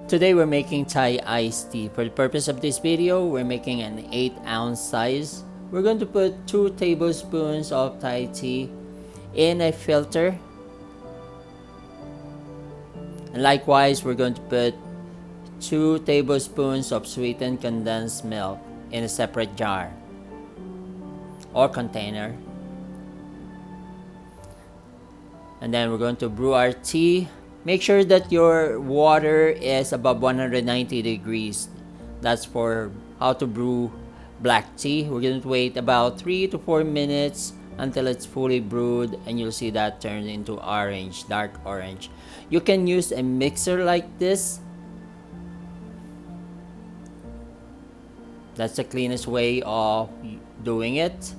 Today we're making Thai iced tea. For the purpose of this video, we're making an 8-ounce size. We're going to put 2 tablespoons of Thai tea in a filter. And likewise, we're going to put 2 tablespoons of sweetened condensed milk in a separate jar or container. And then we're going to brew our tea. Make sure that your water is above 190 degrees. That's for how to brew black tea. We're going to wait about 3 to 4 minutes until it's fully brewed, and you'll see that turn into orange, dark orange. You can use a mixer like this. That's the cleanest way of doing it.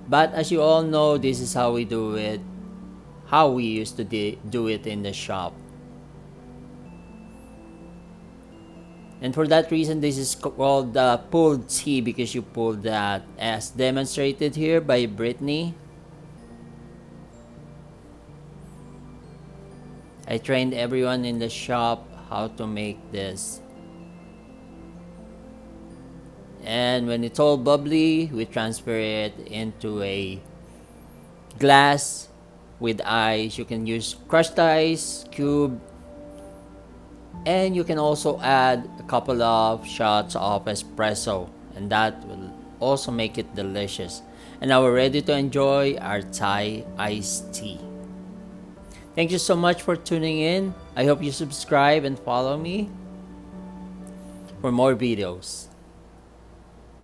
But as you all know, this is how we do it, how we used to do it in the shop. And for that reason, this is called the pulled tea, because you pull that, as demonstrated here by Brittany. I trained everyone in the shop how to make this. And when it's all bubbly, we transfer it into a glass with ice. You can use crushed ice, cube, and you can also add a couple of shots of espresso, and that will also make it delicious. And now we're ready to enjoy our Thai iced tea. Thank you so much for tuning in. I hope you subscribe and follow me for more videos.